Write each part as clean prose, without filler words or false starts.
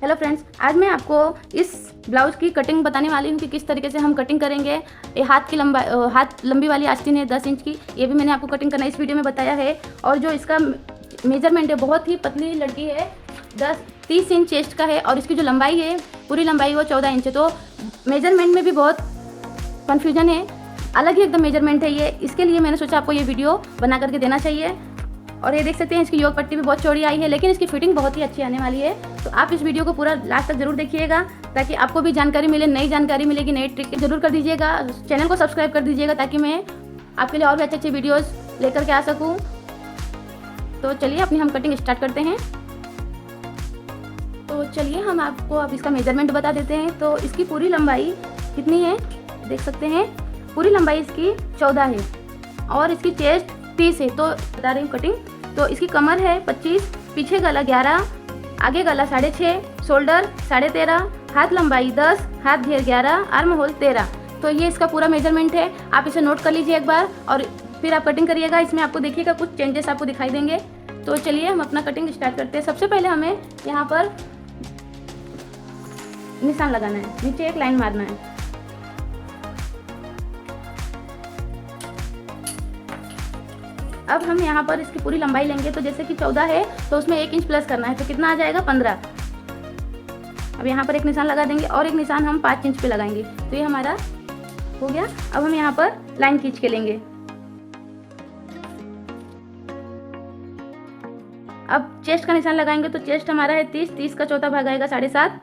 Hello friends, आज मैं आपको इस ब्लाउज़ की कटिंग बताने वाली हूँ कि किस तरीके से हम कटिंग करेंगे। ये हाथ लंबी वाली आस्तीन है 10 इंच की, ये भी मैंने आपको कटिंग करना इस वीडियो में बताया है। और जो इसका मेजरमेंट है, बहुत ही पतली लड़की है, 30 इंच चेस्ट का है और इसकी जो लंबाई है, पूरी लंबाई वो 14 इंच है। तो मेजरमेंट में भी बहुत कन्फ्यूजन है, अलग ही एकदम मेजरमेंट है ये। इसके लिए मैंने सोचा आपको ये वीडियो बना करके देना चाहिए। और ये देख सकते हैं, इसकी योक पट्टी भी बहुत चौड़ी आई है, लेकिन इसकी फिटिंग बहुत ही अच्छी आने वाली है। तो आप इस वीडियो को पूरा लास्ट तक जरूर देखिएगा, ताकि आपको भी जानकारी मिले, नई जानकारी मिलेगी, नई ट्रिक जरूर कर दीजिएगा। चैनल को सब्सक्राइब कर दीजिएगा ताकि मैं आपके लिए और भी अच्छे अच्छे वीडियोज़ लेकर के आ सकूँ। तो चलिए अपनी हम कटिंग स्टार्ट करते हैं। तो चलिए हम आपको अब इसका मेजरमेंट बता देते हैं। तो इसकी पूरी लंबाई कितनी है, देख सकते हैं, पूरी लंबाई इसकी 14 है और इसकी चेस्ट 30 है। तो बता रही हूँ कटिंग। तो इसकी कमर है 25, पीछे गला 11, आगे गला 6.5, शोल्डर 13.5, हाथ लंबाई 10, हाथ घेर 11, आर्म होल 13। तो ये इसका पूरा मेजरमेंट है। आप इसे नोट कर लीजिए एक बार और फिर आप कटिंग करिएगा। इसमें आपको देखिएगा कुछ चेंजेस आपको दिखाई देंगे। तो चलिए हम अपना कटिंग स्टार्ट करते हैं। सबसे पहले हमें यहाँ पर निशान लगाना है, नीचे एक लाइन मारना है। अब हम यहाँ पर इसकी पूरी लंबाई लेंगे। तो जैसे कि 14 है तो उसमें 1 इंच प्लस करना है, तो कितना आ जाएगा 15। अब यहाँ पर एक निशान लगा देंगे और एक निशान हम 5 इंच पे लगाएंगे। तो ये हमारा हो गया। अब हम यहाँ पर लाइन खींच के लेंगे। अब चेस्ट का निशान लगाएंगे। तो चेस्ट हमारा है 30 का चौथा भाग आएगा 7.5,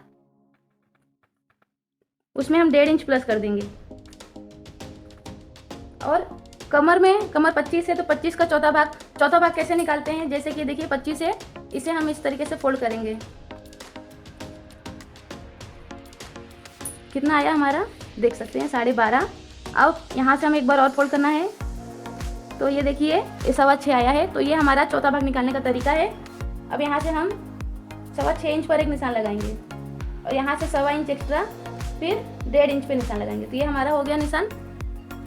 उसमें हम 1.5 इंच प्लस कर देंगे। और कमर 25 है तो 25 का चौथा भाग कैसे निकालते हैं, जैसे कि देखिए 25 है, इसे हम इस तरीके से फोल्ड करेंगे। कितना आया हमारा, देख सकते हैं 12.5। अब यहाँ से हमें एक बार और फोल्ड करना है। तो ये देखिए ये 6.25 आया है। तो ये हमारा चौथा भाग निकालने का तरीका है। अब यहाँ से हम 6.25 इंच पर एक निशान लगाएंगे और यहाँ से 1.25 इंच एक्स्ट्रा, फिर 1.5 इंच पे निशान लगाएंगे। तो ये हमारा हो गया निशान।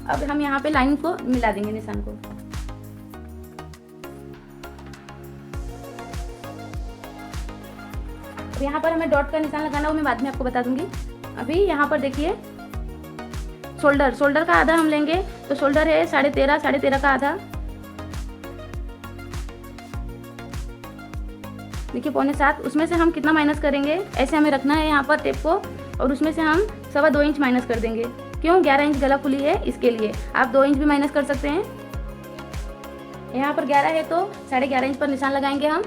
अब हम यहाँ पे लाइन को मिला देंगे, निशान को। अब यहाँ पर हमें डॉट का निशान लगाना, वो मैं बाद में आपको बता दूंगी। अभी यहाँ पर देखिए शोल्डर का आधा हम लेंगे। तो शोल्डर है 13.5 का आधा, देखिए 6.25। उसमें से हम कितना माइनस करेंगे, ऐसे हमें रखना है यहाँ पर टेप को, और उसमें से हम 2.25 इंच माइनस कर देंगे। क्यों, 11 इंच गला खुली है, इसके लिए आप 2 इंच भी माइनस कर सकते हैं। यहाँ पर 11 है तो 11.5 इंच पर निशान लगाएंगे हम।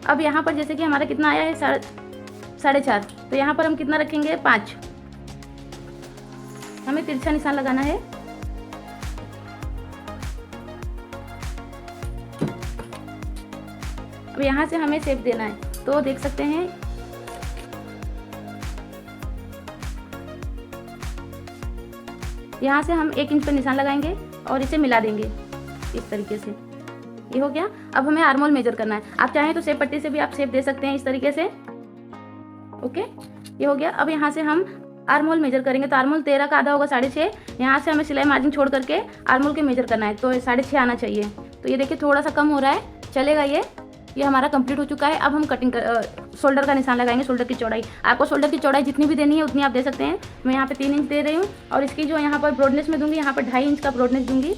अब यहाँ पर जैसे कि हमारा कितना आया है 4.5, तो यहाँ पर हम कितना रखेंगे 5। हमें तिरछा निशान लगाना है। अब यहाँ से हमें शेप देना है। तो देख सकते हैं यहाँ से हम 1 इंच पर निशान लगाएंगे और इसे मिला देंगे इस तरीके से। ये हो गया। अब हमें आर्म होल मेजर करना है। आप चाहें तो शेप पट्टी से भी आप शेप दे सकते हैं इस तरीके से। ओके, ये हो गया। अब यहाँ से हम आर्म होल मेजर करेंगे। तो आर्म होल 13 का आधा होगा 6.5। यहाँ से हमें सिलाई मार्जिन छोड़ करके आर्म होल के मेजर करना है। तो 6.5 आना चाहिए। तो ये देखिए थोड़ा सा कम हो रहा है, चलेगा। ये हमारा कंप्लीट हो चुका है। अब हम शोल्डर का निशान लगाएंगे। शोल्डर की चौड़ाई, आपको शोल्डर की चौड़ाई जितनी भी देनी है उतनी आप दे सकते हैं। मैं यहाँ पे 3 इंच दे रही हूँ और इसकी जो यहाँ पर ब्रॉडनेस में दूंगी, यहाँ पर 2.5 इंच का ब्रॉडनेस दूंगी।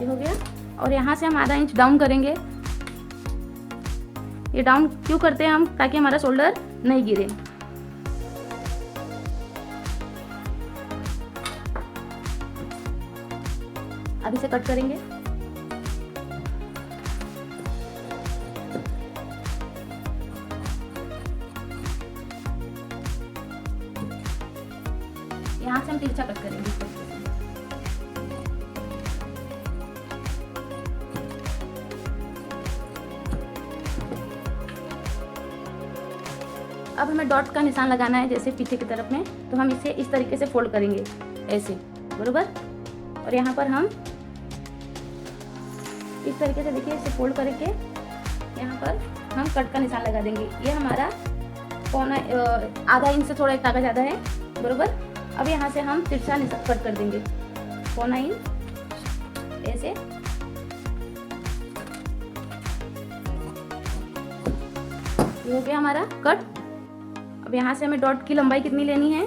ये हो गया। और यहाँ से हम आधा इंच डाउन करेंगे। ये डाउन क्यों करते हैं हम, ताकि हमारा शोल्डर नहीं गिरे। अब इसे कट करेंगे। यहाँ से हम तिरछा कट करेंगे। अब हमें डॉट का निशान लगाना है, जैसे पीछे की तरफ में। तो हम इसे इस तरीके से फोल्ड करेंगे, ऐसे, बरोबर। और यहाँ पर हम इस तरीके से देखिए इसे फोल्ड करके यहाँ पर हम कट का निशान लगा देंगे। ये हमारा आधा इंच से थोड़ा एक धागा ज़्यादा है, बरोबर। अब यहाँ से हम तिरछा कट कर देंगे 4/9 ऐसे। ये हो गया हमारा कट। अब यहाँ से हमें डॉट की लंबाई कितनी लेनी है,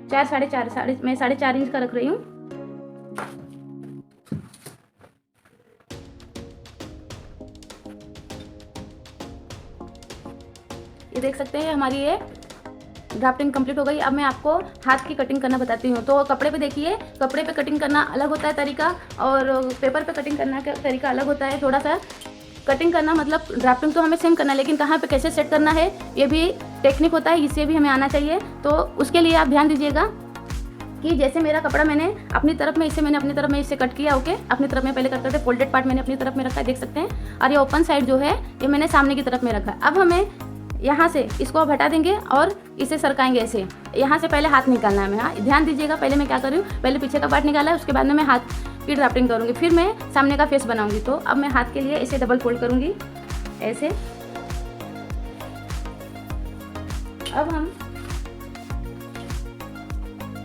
4 4.5 मैं 4.5 इंच का रख रही हूँ। ये देख सकते हैं हमारी ये ड्राफ्टिंग कंप्लीट हो गई। अब मैं आपको हाथ की कटिंग करना बताती हूँ। तो कपड़े पे देखिए, कपड़े पे कटिंग करना अलग होता है तरीका, और पेपर पे कटिंग करना का तरीका अलग होता है। थोड़ा सा कटिंग करना मतलब ड्राफ्टिंग तो हमें सेम करना है, लेकिन कहाँ पे कैसे सेट करना है ये भी टेक्निक होता है, इसे भी हमें आना चाहिए। तो उसके लिए आप ध्यान दीजिएगा कि जैसे मेरा कपड़ा मैंने अपनी तरफ में इसे कट किया। ओके, अपनी तरफ में पहले करते थे, फोल्डेड पार्ट मैंने अपनी तरफ में रखा है, देख सकते हैं। और ये ओपन साइड जो है ये मैंने सामने की तरफ में रखा है। अब हमें यहाँ से इसको अब हटा देंगे और इसे सरकाएंगे ऐसे। यहाँ से पहले हाथ निकालना है हमें। हाँ, ध्यान दीजिएगा, पहले मैं क्या कर रही हूँ, पहले पीछे का पार्ट निकाला है, उसके बाद में मैं हाथ की ड्राफ्टिंग करूँगी, फिर मैं सामने का फेस बनाऊँगी। तो अब मैं हाथ के लिए इसे डबल फोल्ड करूँगी ऐसे। अब हम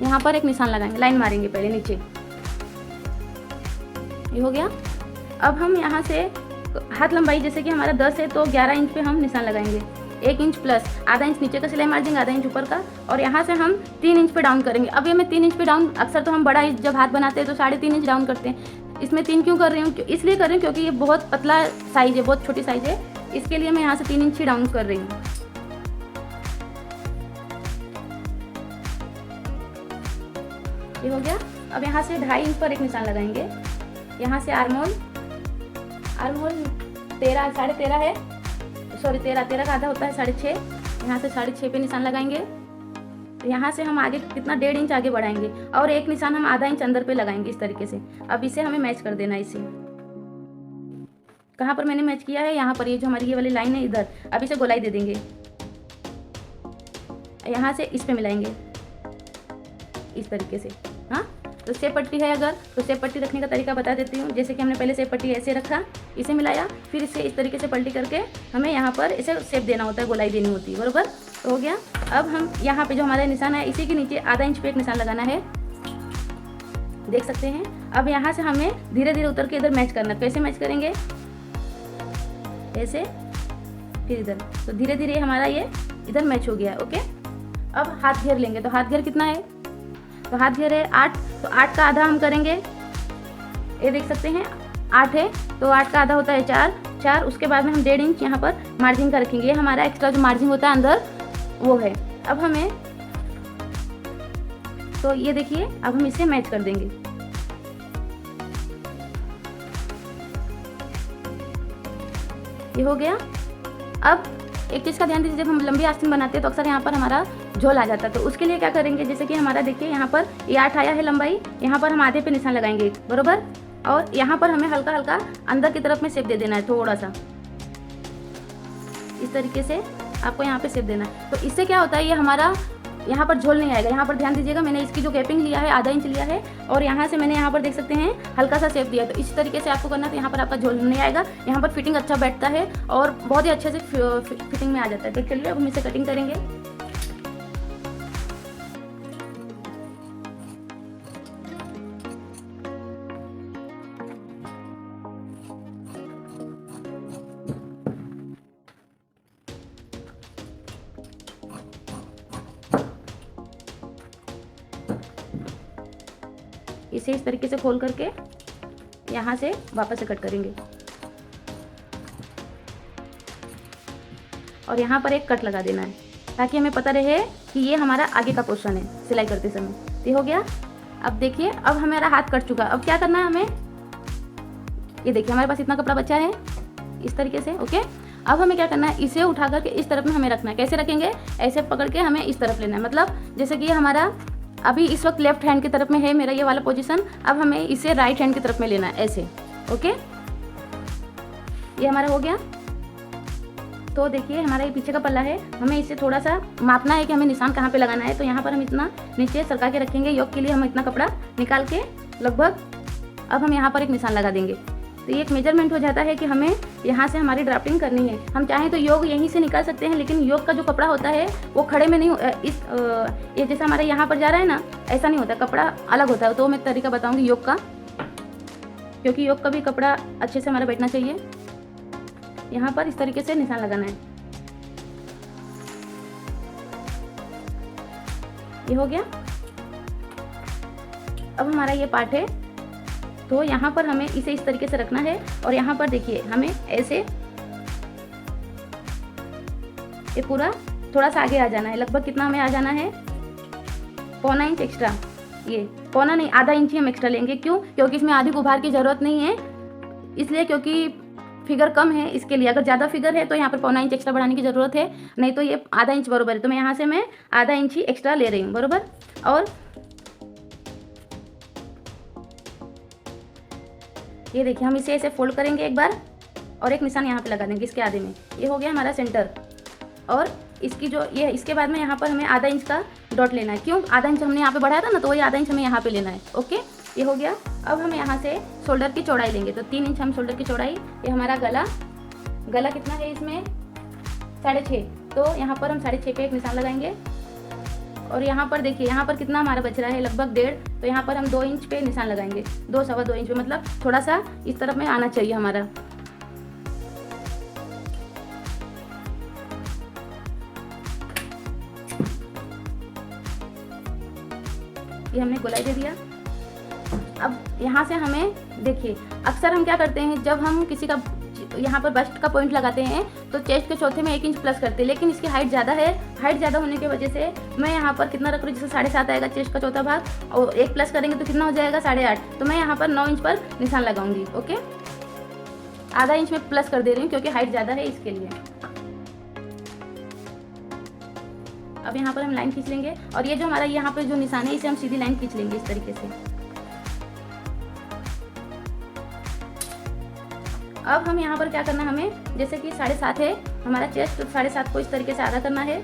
यहाँ पर एक निशान लगाएंगे, लाइन मारेंगे पहले नीचे, ये हो गया। अब हम यहाँ से हाथ लंबाई जैसे कि हमारा 10 है तो 11 इंच पे हम निशान लगाएंगे। 1 इंच प्लस आधा इंच नीचे का सिलाई मार्जिन, आधा इंच ऊपर का, और यहाँ से हम 3 इंच पे डाउन करेंगे। अब ये मैं 3 इंच पे डाउन, अक्सर तो हम बड़ा जब हाथ बनाते हैं तो 3.5 इंच डाउन करते हैं। इसमें 3 क्यों कर रही हूँ, इसलिए कर रही हूँ क्योंकि ये बहुत पतला साइज है, बहुत छोटी साइज है, इसके लिए मैं यहाँ से 3 इंच ही डाउन कर रही हूँ। ये हो गया। अब यहाँ से 2.5 इंच पर एक निशान लगाएंगे। यहाँ से आर्महोल 13 13.5 है, सॉरी 13 का आधा होता है 6.5। यहाँ से 6.5 पे निशान लगाएंगे। तो यहाँ से हम आगे कितना 1.5 इंच आगे बढ़ाएंगे, और एक निशान हम आधा इंच अंदर पे लगाएंगे इस तरीके से। अब इसे हमें मैच कर देना है। इसे कहाँ पर मैंने मैच किया है, यहाँ पर, ये जो हमारी ये वाली लाइन है इधर। अब इसे गोलाई दे देंगे, यहाँ से इस पे मिलाएंगे इस तरीके से। हाँ, तो सेप पट्टी है अगर, तो सेप पट्टी रखने का तरीका बता देती हूँ। जैसे कि हमने पहले सेप पट्टी ऐसे रखा, इसे मिलाया, फिर इसे इस तरीके से पलटी करके हमें यहाँ पर इसे सेप देना होता है, गोलाई देनी होती है, बरोबर। तो हो गया। अब हम यहाँ पे जो हमारा निशान है, इसी के नीचे आधा इंच पे एक निशान लगाना है, देख सकते हैं। अब यहाँ से हमें धीरे धीरे उतर के इधर मैच करना। कैसे मैच करेंगे, ऐसे, फिर इधर। तो धीरे धीरे हमारा ये इधर मैच हो गया। ओके, अब हाथ घेर लेंगे। तो हाथ घेर कितना है, तो हाथ घेर है 8, तो 8 का आधा हम करेंगे, ये देख सकते हैं 8 है, तो 8 का आधा होता है 4। उसके बाद में हम 1.5 इंच यहाँ पर मार्जिन का रखेंगे। ये हमारा एक्स्ट्रा जो मार्जिन होता है अंदर वो है। अब हमें, तो ये देखिए, अब हम इसे मैच कर देंगे। ये हो गया। अब एक चीज़ का ध्यान दीजिए, जब हम लंबी आस्तीन बनाते हैं तो अक्सर यहाँ पर हमारा झोल आ जाता है। तो उसके लिए क्या करेंगे, जैसे कि हमारा देखिए यहाँ पर ये 8 आया है लंबाई, यहाँ पर हम आधे पे निशान लगाएंगे, बरोबर। और यहाँ पर हमें हल्का हल्का अंदर की तरफ में शेप दे देना है, थोड़ा सा इस तरीके से आपको यहाँ पे शेप देना है। तो इससे क्या होता है, ये हमारा यहाँ पर झोल नहीं आएगा। यहाँ पर ध्यान दीजिएगा, मैंने इसकी जो गैपिंग लिया है आधा इंच लिया है, और यहाँ से मैंने यहाँ पर देख सकते हैं हल्का सा शेप दिया। तो इस तरीके से आपको करना, तो यहाँ पर आपका झोल नहीं आएगा, यहाँ पर फिटिंग अच्छा बैठता है और बहुत ही अच्छे से फिटिंग में आ जाता है। तो चलिए अब हम इसे कटिंग करेंगे। इसे इस तरीके से खोल करके यहाँ से वापस से कट करेंगे, और यहाँ पर एक कट लगा देना है ताकि हमें पता रहे कि ये हमारा आगे का पोर्शन है सिलाई करते समय। ये हो गया। अब देखिए, अब हमारा हाथ कट चुका। अब क्या करना है हमें, ये देखिए हमारे पास इतना कपड़ा बचा है इस तरीके से। ओके, अब हमें क्या करना है, इसे उठा करके इस तरफ में हमें रखना है। कैसे रखेंगे, ऐसे पकड़ के हमें इस तरफ लेना है। मतलब जैसे कि ये हमारा अभी इस वक्त लेफ्ट हैंड की तरफ में है मेरा ये वाला पोजीशन, अब हमें इसे राइट हैंड की तरफ में लेना है ऐसे। ओके, ये हमारा हो गया। तो देखिए हमारा ये पीछे का पल्ला है, हमें इसे थोड़ा सा मापना है कि हमें निशान कहाँ पे लगाना है। तो यहाँ पर हम इतना नीचे सरका के रखेंगे, योग के लिए हम इतना कपड़ा निकाल के लगभग, अब हम यहाँ पर एक निशान लगा देंगे तो ये एक मेजरमेंट हो जाता है कि हमें यहाँ से हमारी ड्राफ्टिंग करनी है। हम चाहें तो योग यहीं से निकाल सकते हैं, लेकिन योग का जो कपड़ा होता है वो खड़े में नहीं ये जैसे हमारे यहाँ पर जा रहा है ना, ऐसा नहीं होता, कपड़ा अलग होता है। तो मैं तरीका बताऊँगी योग का, क्योंकि योग का भी कपड़ा अच्छे से हमारा बैठना चाहिए। यहाँ पर इस तरीके से निशान लगाना है। ये हो गया। अब हमारा ये पार्ट है, तो यहाँ पर हमें इसे इस तरीके से रखना है और यहाँ पर देखिए हमें ऐसे ये पूरा थोड़ा सा आगे आ जाना है। लगभग कितना हमें आ जाना है, 1.25 इंच एक्स्ट्रा। ये 1.25 नहीं, आधा इंच ही हम एक्स्ट्रा लेंगे। क्यों? क्योंकि इसमें आधी गुबार की ज़रूरत नहीं है, इसलिए क्योंकि फिगर कम है इसके लिए। अगर ज़्यादा फिगर है तो यहाँ पर 1.25 इंच एक्स्ट्रा बढ़ाने की ज़रूरत है, नहीं तो ये आधा इंच बरोबर है। तो मैं यहाँ से मैं आधा इंच ही एक्स्ट्रा ले रही हूँ, बरोबर। और ये देखिए हम इसे ऐसे फोल्ड करेंगे एक बार और एक निशान यहाँ पे लगा देंगे इसके आधे में। ये हो गया हमारा सेंटर। और इसकी जो ये इसके बाद में यहाँ पर हमें आधा इंच का डॉट लेना है। क्यों? आधा इंच हमने यहाँ पे बढ़ाया था ना, तो वही आधा इंच हमें यहाँ पे लेना है। ओके, ये हो गया। अब हम यहाँ से शोल्डर की चौड़ाई लेंगे, तो 3 इंच हम शोल्डर की चौड़ाई। ये हमारा गला कितना है इसमें, 6.5। तो यहाँ पर हम 6.5 पे एक निशान लगाएंगे। और यहाँ पर देखिए यहाँ पर कितना हमारा बच रहा है, लगभग 1.5। तो यहाँ पर हम 2 इंच पे निशान लगाएंगे, 2 सवा 2 इंच पे, मतलब थोड़ा सा इस तरफ में आना चाहिए हमारा। ये हमने गोलाई दे दिया। अब यहाँ से हमें देखिए, अक्सर हम क्या करते हैं, जब हम किसी का यहाँ पर बस्ट का पॉइंट लगाते हैं तो चेस्ट के चौथे में 1 इंच प्लस करते हैं, लेकिन इसकी हाइट ज़्यादा है। हाइट ज़्यादा होने की वजह से मैं यहाँ पर कितना रख रही हूँ, जैसे 7.5 आएगा चेस्ट का चौथा भाग, और 1 प्लस करेंगे तो कितना हो जाएगा, 8.5। तो मैं यहाँ पर 9 इंच पर निशान लगाऊंगी। ओके, आधा इंच में प्लस कर दे रही हूँ क्योंकि हाइट ज़्यादा है इसके लिए। अब यहाँ पर हम लाइन खींच लेंगे और ये जो हमारा यहाँ पर जो निशान है इसे हम सीधी लाइन खींच लेंगे इस तरीके से। अब हम यहाँ पर क्या करना, हमें जैसे कि 7.5 है हमारा चेस्ट, तो 7.5 को इस तरीके से आधा करना है।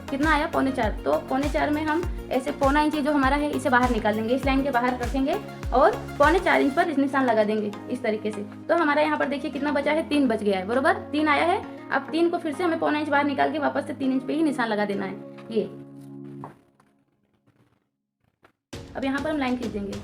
कितना आया, 3.25। तो 3.25 में हम ऐसे 1.25 इंच जो हमारा है इसे बाहर निकाल लेंगे, इस लाइन के बाहर रखेंगे और 4.25 इंच पर इस निशान लगा देंगे इस तरीके से। तो हमारा यहाँ पर देखिए कितना बचा है, 3 बच गया है, बरोबर 3 आया है। अब 3 को फिर से हमें 1.25 इंच बाहर निकाल के वापस से 3 इंच पे ही निशान लगा देना है। ये अब यहाँ पर हम लाइन खींच देंगे।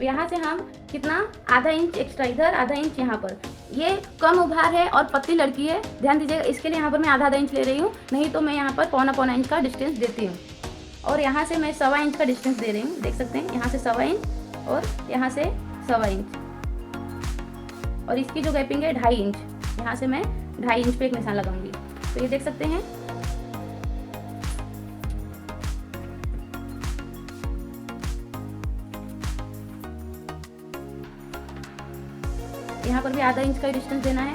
यहाँ से हम कितना, आधा इंच एक्स्ट्रा इधर, आधा इंच यहाँ पर। ये कम उभार है और पतली लड़की है, ध्यान दीजिएगा। इसके लिए यहाँ पर मैं आधा इंच ले रही हूँ, नहीं तो मैं यहाँ पर 1.25 इंच का डिस्टेंस देती हूँ। और यहाँ से मैं 1.25 इंच का डिस्टेंस दे रही हूँ, देख सकते हैं। यहाँ से 1.25 इंच और यहाँ से 1.25 इंच, और इसकी जो गैपिंग है 2.5 इंच। यहाँ से मैं 2.5 इंच पे एक निशान लगाऊंगी। तो ये देख सकते हैं। यहाँ पर भी आधा इंच का डिस्टेंस देना है।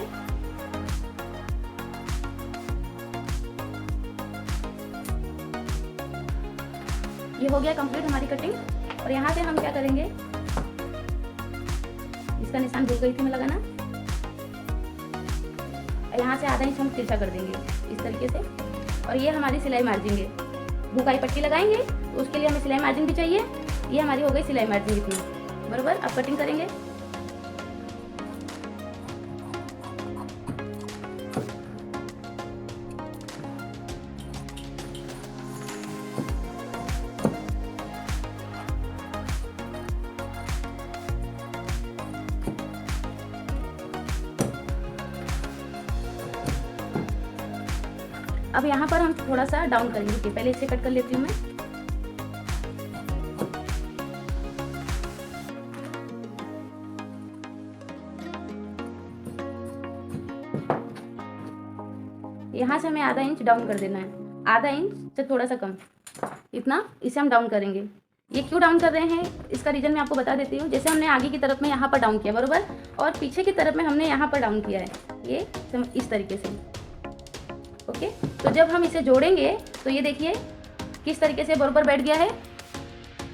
ये हो गया कंप्लीट हमारी कटिंग। और यहाँ से हम क्या करेंगे, इसका निशान भूल गई थी मैं लगाना, यहाँ से आधा इंच हम तिरछा कर देंगे इस तरीके से। और ये हमारी सिलाई मार्जिन है, भूकाई पट्टी लगाएंगे तो उसके लिए हमें सिलाई मार्जिन भी चाहिए। ये हमारी हो गई सिलाई मार्जिन इतनी, बरोबर। अब कटिंग करेंगे। अब यहाँ पर हम थोड़ा सा डाउन करेंगे, पहले इसे कट कर लेती हूँ मैं। यहाँ से हमें आधा इंच डाउन कर देना है, आधा इंच से थोड़ा सा कम, इतना इसे हम डाउन करेंगे। ये क्यों डाउन कर रहे हैं इसका रीज़न मैं आपको बता देती हूँ। जैसे हमने आगे की तरफ में यहाँ पर डाउन किया, बरोबर, और पीछे की तरफ में हमने यहाँ पर डाउन किया है, ये इस तरीके से। ओके, तो जब हम इसे जोड़ेंगे तो ये देखिए किस तरीके से बरोबर बैठ गया है।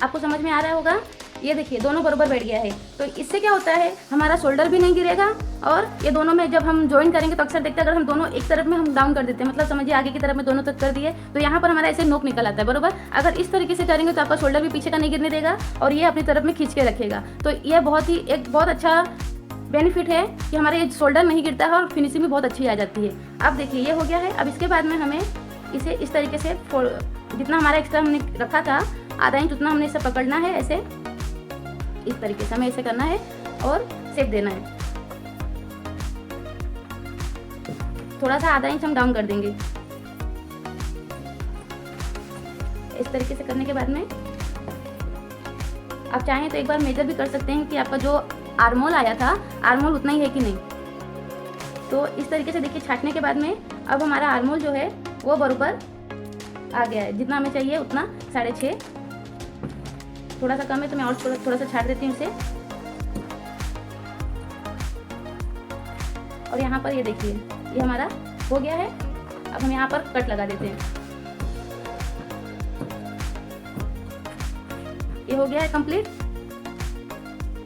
आपको समझ में आ रहा होगा ये देखिए दोनों बराबर बैठ गया है। तो इससे क्या होता है, हमारा शोल्डर भी नहीं गिरेगा और ये दोनों में जब हम ज्वाइन करेंगे तो अक्सर देखते हैं अगर हम दोनों एक तरफ में हम डाउन कर देते हैं, मतलब समझिए आगे की तरफ में दोनों तक कर दिए तो यहाँ पर हमारा ऐसे नोक निकल आता है बराबर। अगर इस तरीके से करेंगे तो आपका शोल्डर भी पीछे का नहीं गिरने देगा और ये अपनी तरफ में खींच के रखेगा। तो ये एक बहुत अच्छा बेनिफिट है कि हमारे ये शोल्डर नहीं गिरता है और फिनिशिंग भी बहुत अच्छी आ जाती है। अब देखिए ये हो गया है। अब इसके बाद में हमें इसे इस तरीके से जितना हमारा एक्स्ट्रा हमने रखा था आधा इंच उतना हमने इसे पकड़ना है, ऐसे इस तरीके से हमें ऐसे करना है और शेप देना है। थोड़ा सा आधा इंच हम डाउन कर देंगे। इस तरीके से करने के बाद में आप चाहें तो एक बार मेजर भी कर सकते हैं कि आपका जो आर्मोल आया था आर्मोल उतना ही है कि नहीं। तो इस तरीके से देखिए छाटने के बाद में अब हमारा आर्मोल जो है वो बराबर आ गया है, जितना हमें चाहिए उतना 6.5। थोड़ा सा कम है तो मैं और थोड़ा सा छाट देती हूँ इसे। और यहाँ पर ये देखिए ये हमारा हो गया है। अब हम यहाँ पर कट लगा देते हैं। ये हो गया है कंप्लीट।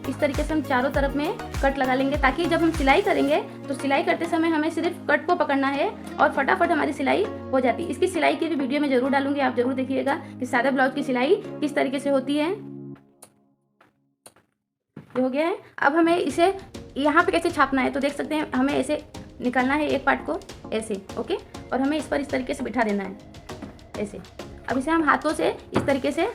इस तरीके से हम चारों तरफ में कट लगा लेंगे ताकि जब हम सिलाई करेंगे तो सिलाई करते समय हमें सिर्फ कट को पकड़ना है और फटाफट हमारी सिलाई हो जाती है। इसकी सिलाई की भी वीडियो में जरूर डालूंगी, आप जरूर देखिएगा कि सादा ब्लाउज की सिलाई किस तरीके से होती है। ये हो गया है। अब हमें इसे यहाँ पे कैसे छापना है तो देख सकते हैं, हमें ऐसे निकालना है एक पार्ट को ऐसे, ओके, और हमें इस पर इस तरीके से बिठा देना है ऐसे। अब इसे हम हाथों से इस तरीके से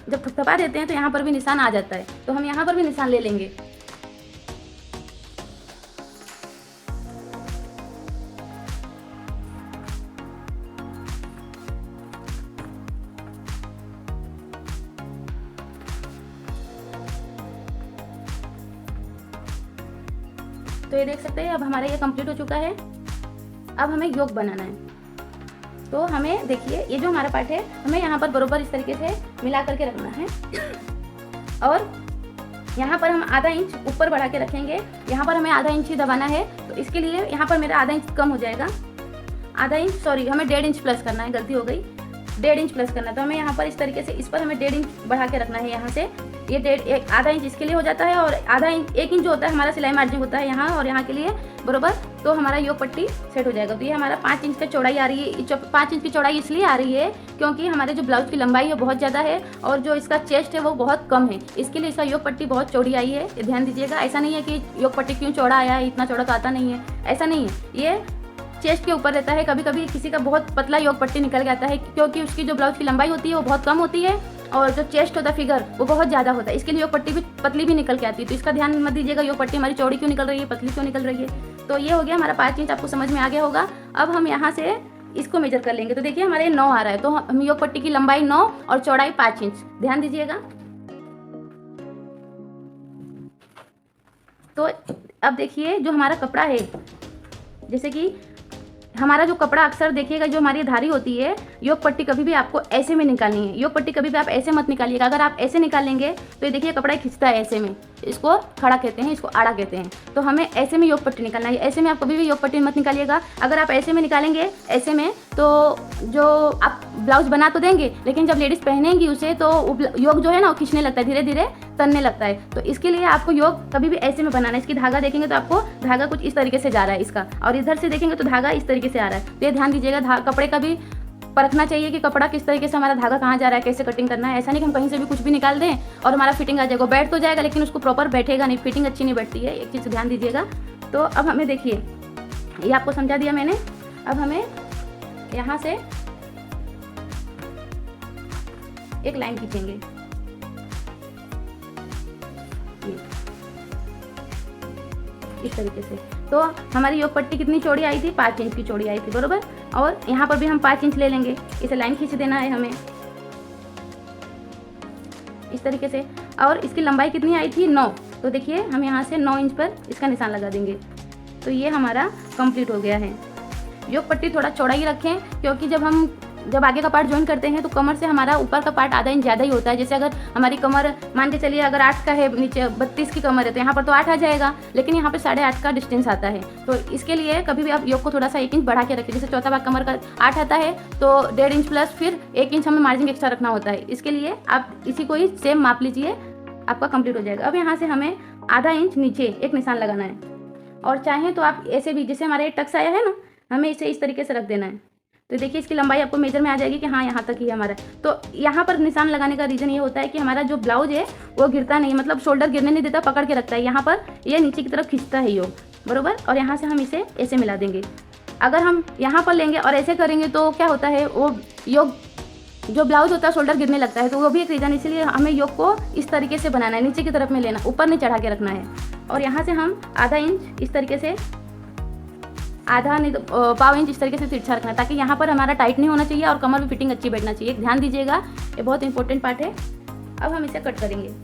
जब थपथपा देते हैं तो यहाँ पर भी निशान आ जाता है, तो हम यहाँ पर भी निशान ले लेंगे। तो ये देख सकते हैं अब हमारा ये कंप्लीट हो चुका है। अब हमें योक बनाना है। तो हमें देखिए ये जो हमारा पार्ट है हमें यहाँ पर बरोबर इस तरीके से मिला करके रखना है और यहाँ पर हम आधा इंच ऊपर बढ़ा के रखेंगे। यहाँ पर हमें आधा इंच ही दबाना है, तो इसके लिए यहाँ पर मेरा आधा इंच कम हो जाएगा। आधा इंच, सॉरी, हमें 1.5 इंच प्लस करना है, गलती हो गई, 1.5 इंच प्लस करना है। तो हमें यहाँ पर इस तरीके से इस पर हमें 1.5 इंच बढ़ा के रखना है। यहाँ से ये आधा इंच इसके लिए हो जाता है और आधा इंच 1 इंच जो होता है हमारा सिलाई मार्जिन होता है यहाँ और यहाँ के लिए बरोबर, तो हमारा योक पट्टी सेट हो जाएगा। तो ये हमारा 5 इंच का चौड़ाई आ रही है। 5 इंच की चौड़ाई इसलिए आ रही है क्योंकि हमारे जो ब्लाउज की लंबाई है बहुत ज़्यादा है और जो इसका चेस्ट है वो बहुत कम है, इसके लिए इसका योक पट्टी बहुत चौड़ी आई है। ये ध्यान दीजिएगा। ऐसा नहीं है कि योक पट्टी क्यों चौड़ा आया है, इतना चौड़ा तो आता नहीं है, ऐसा नहीं है। ये चेस्ट के ऊपर रहता है। कभी कभी किसी का बहुत पतला योक पट्टी निकल जाता है क्योंकि उसकी जो ब्लाउज की लंबाई होती है वो बहुत कम होती है और जो चेस्ट होता है फिगर वो बहुत ज़्यादा होता है, इसके लिए योक पट्टी भी पतली भी निकल के आती है। तो इसका ध्यान मत दीजिएगा योक पट्टी हमारी चौड़ी क्यों निकल रही है, पतली क्यों निकल रही है। तो ये हो गया हमारा 5 इंच, आपको समझ में आ गया होगा। अब हम यहाँ से इसको मेजर कर लेंगे। तो देखिए हमारे 9 आ रहा है, तो हम योक पट्टी की लंबाई 9 और चौड़ाई 5 इंच, ध्यान दीजिएगा। तो अब देखिए जो हमारा कपड़ा है, जैसे कि हमारा जो कपड़ा अक्सर देखिएगा जो हमारी धारी होती है, योक पट्टी कभी भी आपको ऐसे में निकालनी है। योक पट्टी कभी भी आप ऐसे मत निकालिएगा। अगर आप ऐसे निकाल लेंगे तो ये देखिए कपड़ा खिंचता है ऐसे में, इसको खड़ा कहते हैं, इसको आड़ा कहते हैं। तो हमें ऐसे में योक पट्टी निकालना है। ऐसे में आप कभी भी योक पट्टी मत निकालिएगा। अगर आप ऐसे में निकालेंगे ऐसे में तो जो आप ब्लाउज बना तो देंगे लेकिन जब लेडीज़ पहनेंगी उसे तो योक जो है ना वो खींचने लगता है, धीरे धीरे तनने लगता है। तो इसके लिए आपको योक कभी भी ऐसे में बनाना है। इसकी धागा देखेंगे तो आपको धागा कुछ इस तरीके से जा रहा है इसका, और इधर से देखेंगे तो धागा इस तरीके से आ रहा है। तो ये ध्यान दीजिएगा। कपड़े का भी परखना चाहिए कि कपड़ा किस तरीके से हमारा धागा कहाँ जा रहा है, कैसे कटिंग करना है। ऐसा नहीं कि हम कहीं से भी कुछ भी निकाल दें और हमारा फिटिंग आ जाएगा। बैठ तो जाएगा लेकिन उसको प्रॉपर बैठेगा नहीं, फिटिंग अच्छी नहीं बैठती है, एक चीज़ ध्यान दीजिएगा। तो अब हमें देखिए ये आपको समझा दिया मैंने। अब हमें यहाँ से एक लाइन खींचेंगे इस तरीके से। तो हमारी योक पट्टी कितनी चौड़ी आई थी, 5 इंच की चौड़ी आई थी बरोबर। और यहाँ पर भी हम 5 इंच ले लेंगे, इसे लाइन खींच देना है हमें इस तरीके से। और इसकी लंबाई कितनी आई थी, 9। तो देखिए हम यहाँ से 9 इंच पर इसका निशान लगा देंगे। तो ये हमारा कंप्लीट हो गया है। योक पट्टी थोड़ा चौड़ा ही रखें क्योंकि जब हम जब आगे का पार्ट ज्वाइन करते हैं तो कमर से हमारा ऊपर का पार्ट आधा इंच ज़्यादा ही होता है। जैसे अगर हमारी कमर मान के चलिए अगर 8 का है, नीचे 32 की कमर है, तो यहाँ पर तो 8 आ जाएगा, लेकिन यहाँ पे 8.5 का डिस्टेंस आता है। तो इसके लिए कभी भी आप योग को थोड़ा सा 1 इंच बढ़ा के रखें। जैसे चौथा भाग कमर का 8 आता है तो 1.5 इंच प्लस फिर 1 इंच हमें मार्जिन एक्स्ट्रा रखना होता है। इसके लिए आप इसी को ही सेम माप लीजिए, आपका कंप्लीट हो जाएगा। अब यहाँ से हमें आधा इंच नीचे एक निशान लगाना है, और चाहें तो आप ऐसे भी, जैसे हमारा ये टक्स आया है ना, हमें इसे इस तरीके से रख देना है। तो देखिए इसकी लंबाई आपको मेजर में आ जाएगी कि हाँ यहाँ तक ही है हमारा। तो यहाँ पर निशान लगाने का रीज़न ये होता है कि हमारा जो ब्लाउज है वो गिरता नहीं, मतलब शोल्डर गिरने नहीं देता, पकड़ के रखता है। यहाँ पर ये नीचे की तरफ खींचता है योग, बरोबर। और यहाँ से हम इसे ऐसे मिला देंगे। अगर हम यहाँ पर लेंगे और ऐसे करेंगे तो क्या होता है, वो योग जो ब्लाउज होता है शोल्डर गिरने लगता है। तो वो भी एक रीज़न, इसलिए हमें योग को इस तरीके से बनाना है, नीचे की तरफ में लेना, ऊपर नहीं चढ़ा के रखना है। और यहाँ से हम आधा इंच इस तरीके से, आधा नहीं तो पाव इंच इस तरीके से तिरछा रखना है, ताकि यहाँ पर हमारा टाइट नहीं होना चाहिए और कमर में फिटिंग अच्छी बैठना चाहिए। ध्यान दीजिएगा, ये बहुत इंपॉर्टेंट पार्ट है। अब हम इसे कट करेंगे।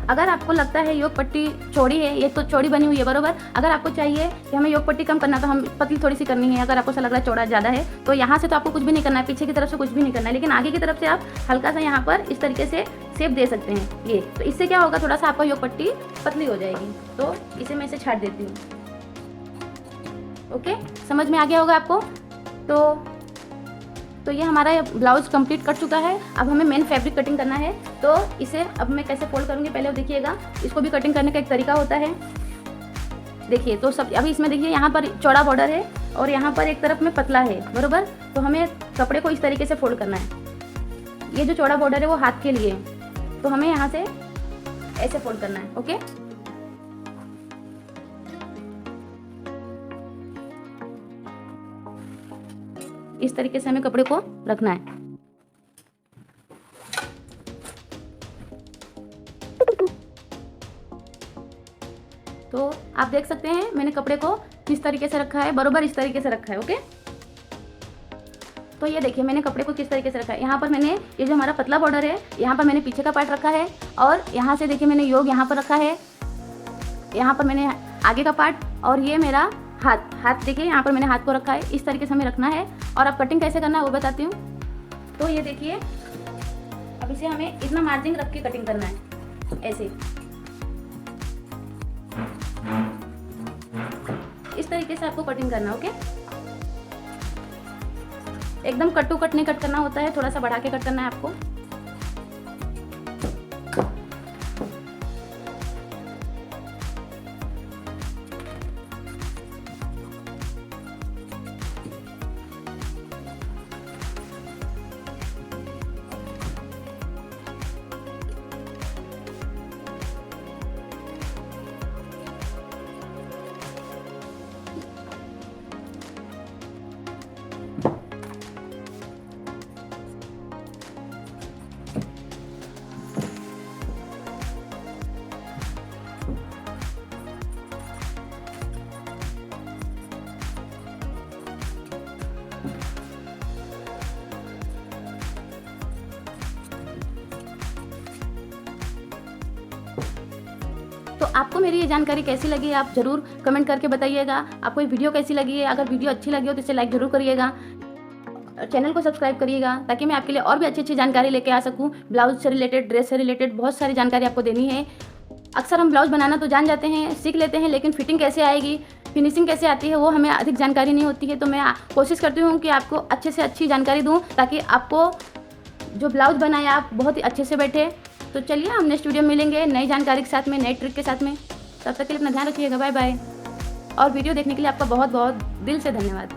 अगर आपको लगता है योग पट्टी चौड़ी है, ये तो चौड़ी बनी हुई है, बरोबर। अगर आपको चाहिए कि हमें योग पट्टी कम करना, तो हम पतली थोड़ी सी करनी है। अगर आपको ऐसा लग रहा है चौड़ा ज़्यादा है, तो यहाँ से तो आपको कुछ भी नहीं करना है, पीछे की तरफ से कुछ भी नहीं करना है, लेकिन आगे की तरफ से आप हल्का सा यहाँ पर इस तरीके से शेप दे सकते हैं। ये तो इससे क्या होगा, थोड़ा सा आपका योग पट्टी पतली हो जाएगी। तो इसे मैं इसे छाट देती हूँ। ओके, समझ में आ गया होगा आपको। तो ये हमारा ब्लाउज कंप्लीट कर चुका है। अब हमें मेन फैब्रिक कटिंग करना है। तो इसे अब मैं कैसे फोल्ड करूँगी पहले देखिएगा। इसको भी कटिंग करने का एक तरीका होता है, देखिए। तो सब अभी इसमें देखिए यहाँ पर चौड़ा बॉर्डर है और यहाँ पर एक तरफ में पतला है, बरोबर। तो हमें कपड़े को इस तरीके से फोल्ड करना है। ये जो चौड़ा बॉर्डर है वो हाथ के लिए, तो हमें यहाँ से ऐसे फोल्ड करना है। ओके, इस तरीके से हमें कपड़े को रखना है। तो आप देख सकते हैं मैंने कपड़े को किस तरीके से रखा है, बरोबर इस तरीके से रखा है। ओके, तो ये देखिए मैंने कपड़े को किस तरीके से रखा है। यहाँ पर मैंने ये जो हमारा पतला बॉर्डर है, यहाँ पर मैंने पीछे का पार्ट रखा है, और यहाँ से देखिए मैंने योग यहाँ पर रखा है, यहाँ पर मैंने आगे का पार्ट, और ये मेरा हाथ देखिए यहाँ पर मैंने हाथ को रखा है। इस तरीके से हमें रखना है। और अब कटिंग कैसे करना है वो बताती हूँ। तो ये देखिए, अब इसे हमें इतना मार्जिन रख के कटिंग करना है, ऐसे इस तरीके से आपको कटिंग करना है। ओके, एकदम कट टू कट नहीं कट करना होता है, थोड़ा सा बढ़ा के कट करना है आपको। तो आपको मेरी ये जानकारी कैसी लगी है आप ज़रूर कमेंट करके बताइएगा। आपको ये वीडियो कैसी लगी है, अगर वीडियो अच्छी लगी हो तो इसे लाइक ज़रूर करिएगा, चैनल को सब्सक्राइब करिएगा, ताकि मैं आपके लिए और भी अच्छी अच्छी जानकारी लेके आ सकूं। ब्लाउज से रिलेटेड, ड्रेस से रिलेटेड बहुत सारी जानकारी आपको देनी है। अक्सर हम ब्लाउज बनाना तो जान जाते हैं, सीख लेते हैं, लेकिन फिटिंग कैसे आएगी, फिनिशिंग कैसे आती है, वो हमें अधिक जानकारी नहीं होती है। तो मैं कोशिश करती हूँ कि आपको अच्छे से अच्छी जानकारी दूँ, ताकि आपको जो ब्लाउज बनाए आप बहुत ही अच्छे से बैठे। तो चलिए हम नेक्स्ट वीडियो में मिलेंगे नई जानकारी के साथ में, नई ट्रिक के साथ में। तब तक के लिए अपना ध्यान रखिएगा। Bye bye. और वीडियो देखने के लिए आपका बहुत बहुत दिल से धन्यवाद।